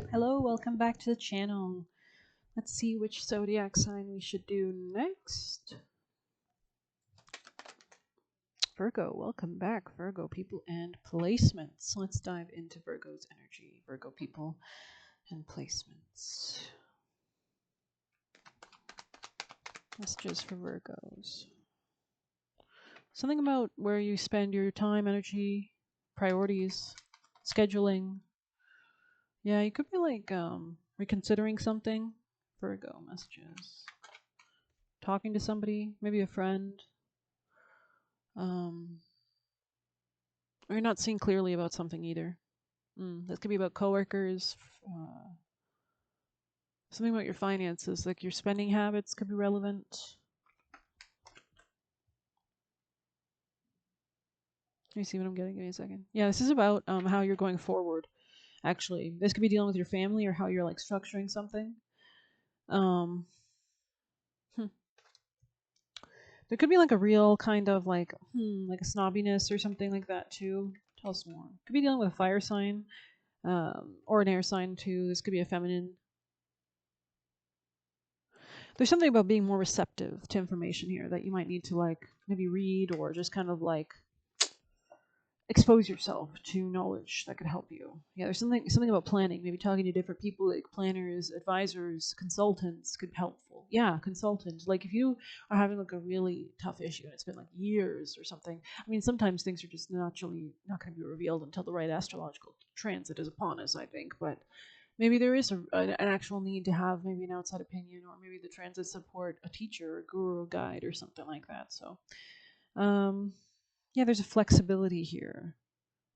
Hello, welcome back to the channel. Let's see which zodiac sign we should do next. Virgo, welcome back, Virgo people and placements. Let's dive into Virgo's energy, Virgo people and placements. Messages for Virgos. Something about where you spend your time, energy, priorities, scheduling. Yeah, you could be like reconsidering something. Virgo messages. Talking to somebody, maybe a friend. Or you're not seeing clearly about something either. This could be about coworkers, something about your finances, like your spending habits could be relevant. Let me see what I'm getting. Give me a second. Yeah, this is about how you're going forward. Actually, this could be dealing with your family or how you're like structuring something. Um, There could be like a real kind of like like a snobbiness or something like that too. Tell us more. Could be dealing with a fire sign, or an air sign too. This could be a feminine. There's something about being more receptive to information here that you might need to like maybe read or just kind of like expose yourself to knowledge that could help you. Yeah, there's something about planning, maybe talking to different people like planners, advisors, consultants could be helpful. Yeah, consultants. Like if you are having like a really tough issue and it's been like years or something. I mean, sometimes things are just naturally not going to be revealed until the right astrological transit is upon us, I think, but maybe there is an actual need to have maybe an outside opinion, or maybe the transit support a teacher, a guru, a guide, or something like that. So, um, yeah, there's a flexibility here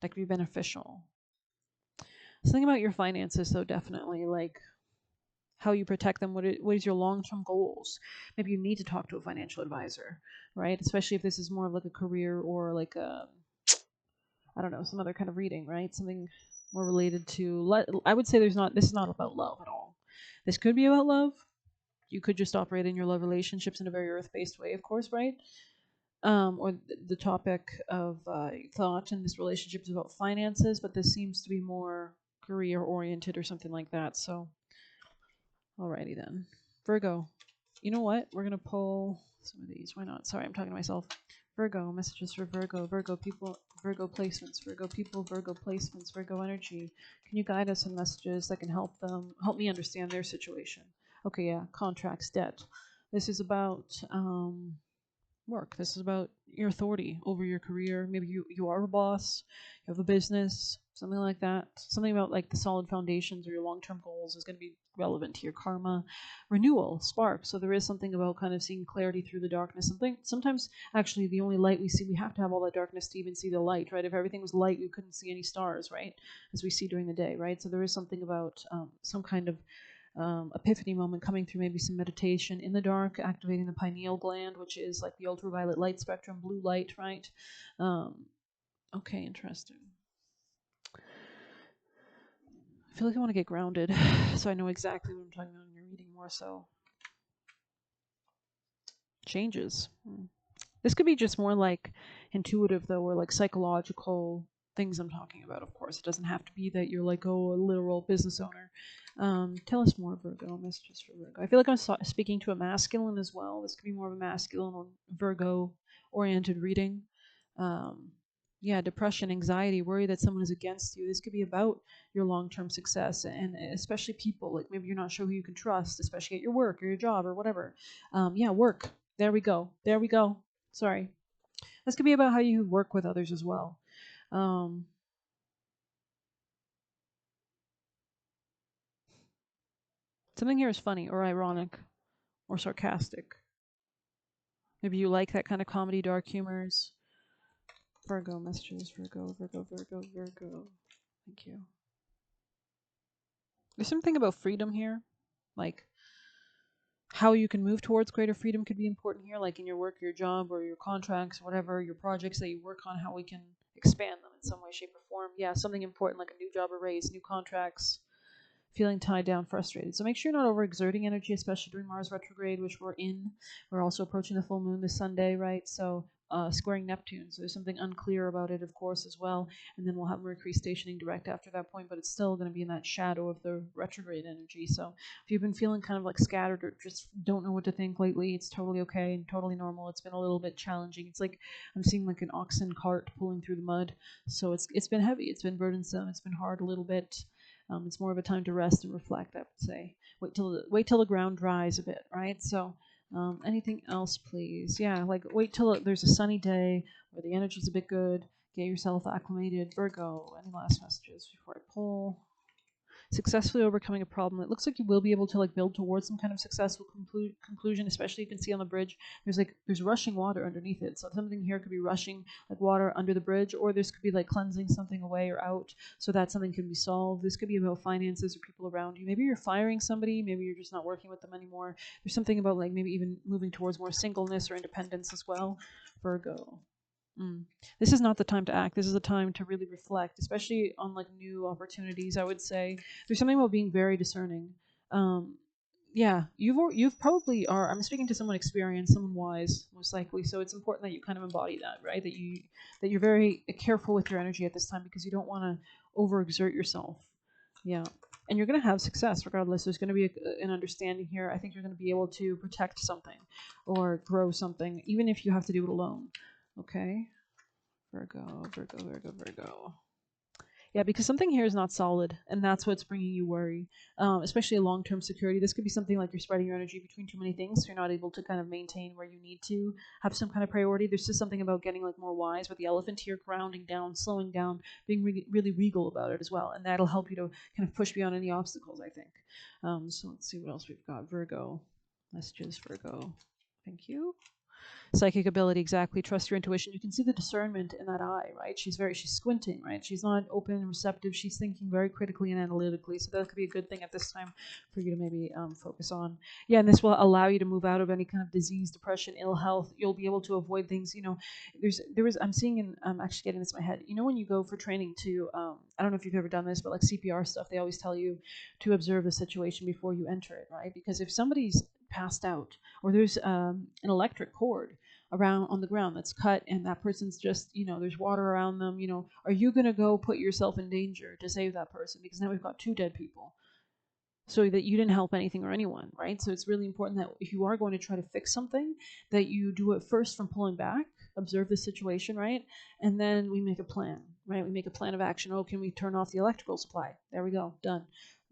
that could be beneficial. Something about your finances, though, definitely like how you protect them. What is your long-term goals? Maybe you need to talk to a financial advisor, right? Especially if this is more of like a career or like a, I don't know, some other kind of reading, right? Something more related to. I would say this is not about love at all. This could be about love. You could just operate in your love relationships in a very earth-based way, of course, right? Or the topic of thought in this relationship is about finances, but this seems to be more career oriented or something like that. So, alrighty then. Virgo, you know what? We're going to pull some of these. Why not? Sorry, I'm talking to myself. Virgo, messages for Virgo, Virgo people, Virgo placements, Virgo people, Virgo placements, Virgo energy. Can you guide us in messages that can help me understand their situation? Okay, yeah, contracts, debt. This is about work. This is about your authority over your career. Maybe you are a boss, you have a business, something like that. Something about like the solid foundations or your long-term goals is going to be relevant to your karma. Renewal, spark. So there is something about kind of seeing clarity through the darkness. Sometimes actually the only light we see, we have to have all that darkness to even see the light, right? If everything was light, we couldn't see any stars, right? As we see during the day, right? So there is something about some kind of epiphany moment coming through maybe some meditation in the dark, activating the pineal gland, which is like the ultraviolet light spectrum, blue light, right? Okay, interesting. I feel like I want to get grounded so I know exactly what I'm talking about in your reading more so. Changes. This could be just more like intuitive though, or like psychological things I'm talking about, of course. It doesn't have to be that you're like, oh, a literal business owner. Tell us more, Virgo. Messages for Virgo. I feel like I'm speaking to a masculine as well. This could be more of a masculine or Virgo oriented reading. Yeah, depression, anxiety, worry that someone is against you. This could be about your long-term success, and especially people. Like maybe you're not sure who you can trust, especially at your work or your job or whatever. Yeah, work. There we go. There we go. Sorry. This could be about how you work with others as well. Um, Something here is funny or ironic or sarcastic. Maybe you like that kind of comedy, dark humors. Virgo messages, Virgo, Virgo, Virgo, Virgo. Thank you. There's something about freedom here, like how you can move towards greater freedom could be important here, like in your work, your job, or your contracts, whatever, your projects that you work on, how we can expand them in some way, shape, or form. Yeah, something important like a new job or raise, new contracts, feeling tied down, frustrated. So make sure you're not overexerting energy, especially during Mars retrograde, which we're in. We're also approaching the full moon this Sunday, right? So squaring Neptune, so there's something unclear about it, of course, as well. And then we'll have Mercury stationing direct after that point, but it's still going to be in that shadow of the retrograde energy. So if you've been feeling kind of like scattered or just don't know what to think lately, it's totally okay and totally normal. It's been a little bit challenging. It's like I'm seeing like an oxen cart pulling through the mud. So it's been heavy, it's been burdensome, it's been hard a little bit. It's more of a time to rest and reflect, I would say. Wait till the ground dries a bit, right? So anything else, please? Yeah, like wait till there's a sunny day where the energy's a bit good. Get yourself acclimated. Virgo, any last messages before I pull? Successfully overcoming a problem. It looks like you will be able to like build towards some kind of successful conclusion. Especially you can see on the bridge, there's rushing water underneath it. So something here could be rushing like water under the bridge, or this could be like cleansing something away or out, so that something can be solved. This could be about finances or people around you. Maybe you're firing somebody. Maybe you're just not working with them anymore. There's something about like maybe even moving towards more singleness or independence as well. Virgo. Mm. This is not the time to act. This is the time to really reflect, especially on like new opportunities. I would say there's something about being very discerning. Um, yeah, you've probably are. I'm speaking to someone experienced, someone wise, most likely. So it's important that you kind of embody that, right? That you're very careful with your energy at this time because you don't want to overexert yourself. Yeah. And you're going to have success regardless. There's going to be an understanding here. I think you're going to be able to protect something or grow something, even if you have to do it alone. Okay. Virgo, Virgo, Virgo, Virgo. Yeah, because something here is not solid, and that's what's bringing you worry, especially a long-term security. This could be something like you're spreading your energy between too many things, so you're not able to kind of maintain where you need to have some kind of priority. There's just something about getting like more wise with the elephant here, grounding down, slowing down, being really regal about it as well, and that'll help you to kind of push beyond any obstacles, I think. So let's see what else we've got. Virgo, messages, Virgo. Thank you. Psychic ability, exactly. Trust your intuition. You can see the discernment in that eye, right? She's squinting, right? She's not open and receptive. She's thinking very critically and analytically. So that could be a good thing at this time for you to maybe focus on. Yeah, and this will allow you to move out of any kind of disease, depression, ill health. You'll be able to avoid things. I'm seeing, and I'm actually getting this in my head. When you go for training to, I don't know if you've ever done this, but like CPR stuff, they always tell you to observe the situation before you enter it, right? Because if somebody's passed out or there's an electric cord around on the ground that's cut and that person's just there's water around them, are you going to go put yourself in danger to save that person? Because now we've got 2 dead people, so that you didn't help anything or anyone, right? So it's really important that if you are going to try to fix something, that you do it first from pulling back, observe the situation, right? And then we make a plan, right? We make a plan of action. Oh, can we turn off the electrical supply? There we go, done.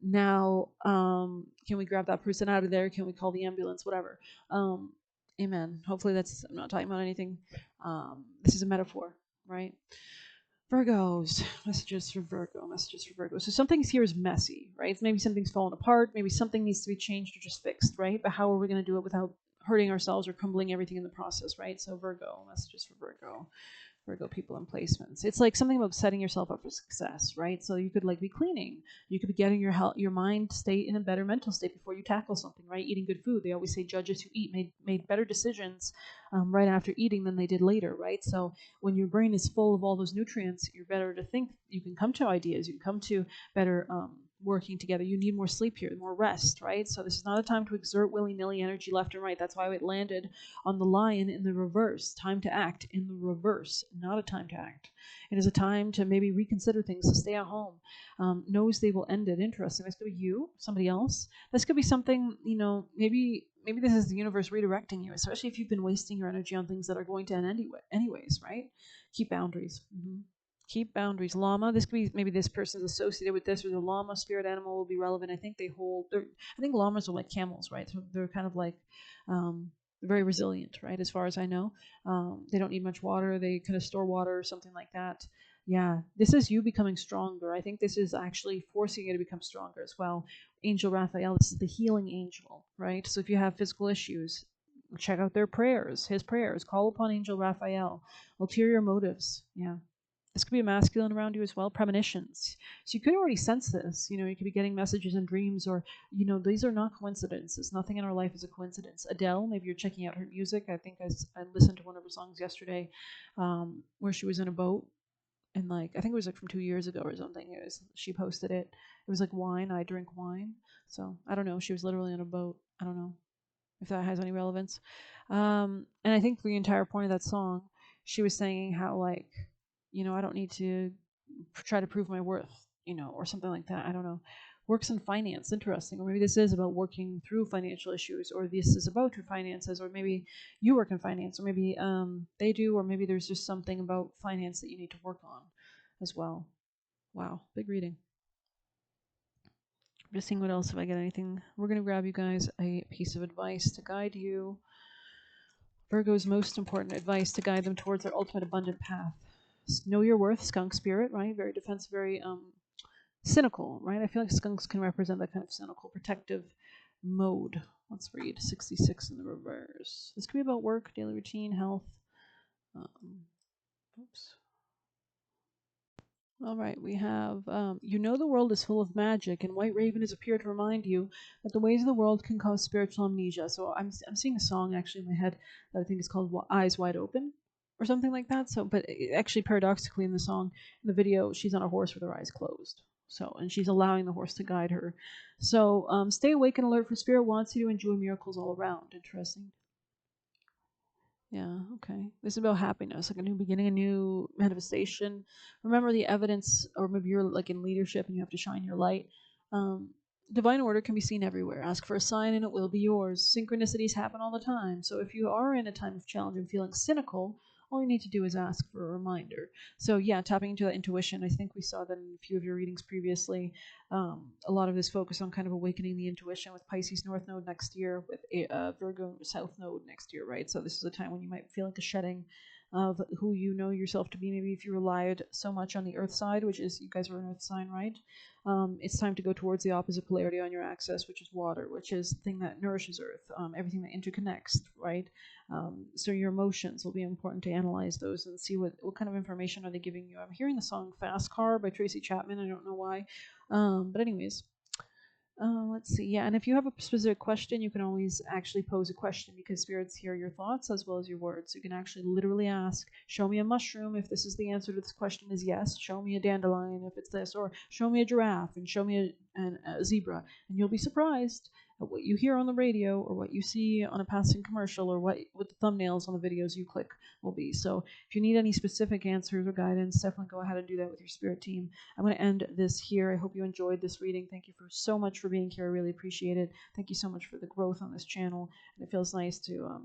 Now, can we grab that person out of there? Can we call the ambulance? Whatever. Amen. Hopefully I'm not talking about anything. This is a metaphor, right? Virgos, messages for Virgo. So something here is messy, right? Maybe something's fallen apart. Maybe something needs to be changed or just fixed, right? But how are we going to do it without hurting ourselves or crumbling everything in the process, right? So Virgo, messages for Virgo people and placements. It's like something about setting yourself up for success, right? So you could like be cleaning. You could be getting your mind state in a better mental state before you tackle something, right? Eating good food. They always say judges who eat made better decisions right after eating than they did later, right? So when your brain is full of all those nutrients, you're better to think. You can come to ideas. You can come to better working together. You need more sleep here, more rest, right? So this is not a time to exert willy-nilly energy left and right. That's why it landed on the lion in the reverse. Time to act in the reverse, not a time to act. It is a time to maybe reconsider things, to stay at home. Knows they will end it. Interesting. This could be you, somebody else. This could be something, maybe this is the universe redirecting you, especially if you've been wasting your energy on things that are going to end anyways, right? Keep boundaries. Keep boundaries. Llama. This could be maybe this person is associated with this, or the llama spirit animal will be relevant. I think llamas are like camels, right? So they're kind of like very resilient, right? As far as I know, they don't need much water. They kind of store water or something like that. Yeah, this is you becoming stronger. I think this is actually forcing you to become stronger as well. Angel Raphael. This is the healing angel, right? So if you have physical issues, check out his prayers. Call upon Angel Raphael. Ulterior motives. Yeah. This could be a masculine around you as well, premonitions. So you could already sense this. You could be getting messages in dreams, or, these are not coincidences. Nothing in our life is a coincidence. Adele, maybe you're checking out her music. I think I listened to one of her songs yesterday where she was in a boat. And I think it was from 2 years ago or something. She posted it. It was like wine. I drink wine. So I don't know. She was literally on a boat. I don't know if that has any relevance. And I think the entire point of that song she was saying how, like, I don't need to try to prove my worth, or something like that. I don't know. Works in finance, interesting. Or maybe this is about working through financial issues, or this is about your finances, or maybe you work in finance, or maybe they do, or maybe there's just something about finance that you need to work on as well. Wow, big reading. I'm just seeing what else, if I get anything. We're going to grab you guys a piece of advice to guide you. Virgo's most important advice to guide them towards their ultimate abundant path. Know your worth, skunk spirit, right? Very defensive, very cynical, right? I feel like skunks can represent that kind of cynical, protective mode. Let's read 66 in the reverse. This could be about work, daily routine, health. Oops. All right, we have, the world is full of magic, and White Raven has appeared to remind you that the ways of the world can cause spiritual amnesia. So I'm seeing a song actually in my head that I think is called Eyes Wide Open or something like that. So, but actually, paradoxically, in the song, in the video, she's on a horse with her eyes closed. So, and she's allowing the horse to guide her. So, stay awake and alert, for Spirit wants you to enjoy miracles all around. Interesting. Yeah, okay. This is about happiness, like a new beginning, a new manifestation. Remember the evidence, or maybe you're like in leadership and you have to shine your light. Um, Divine order can be seen everywhere. Ask for a sign and it will be yours. Synchronicities happen all the time. So if you are in a time of challenge and feeling cynical, all you need to do is ask for a reminder. So yeah, tapping into that intuition. I think we saw that in a few of your readings previously. A lot of this focus on kind of awakening the intuition with Pisces North Node next year, with Virgo South Node next year, right? So this is a time when you might feel like a shedding of who you know yourself to be. Maybe if you relied so much on the Earth side, which is, you guys are an Earth sign, right? It's time to go towards the opposite polarity on your axis, which is water, which is the thing that nourishes Earth, everything that interconnects, right? So your emotions will be important to analyze those and see what kind of information are they giving you. I'm hearing the song Fast Car by Tracy Chapman. I don't know why. But anyways, let's see. Yeah, and if you have a specific question, you can always actually pose a question, because spirits hear your thoughts as well as your words. You can actually literally ask, show me a mushroom if this is the answer to this question is yes. Show me a dandelion if it's this, or show me a giraffe and show me a zebra. And you'll be surprised at what you hear on the radio, or what you see on a passing commercial, or what the thumbnails on the videos you click will be. So if you need any specific answers or guidance, definitely go ahead and do that with your spirit team. I'm going to end this here. I hope you enjoyed this reading. Thank you so much for being here. I really appreciate it. Thank you so much for the growth on this channel. And it feels nice to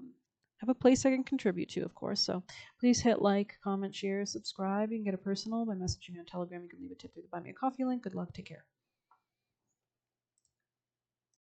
have a place I can contribute to, of course. So please hit like, comment, share, subscribe. You can get a personal by messaging me on Telegram. You can leave a tip through the Buy Me a Coffee link. Good luck. Take care.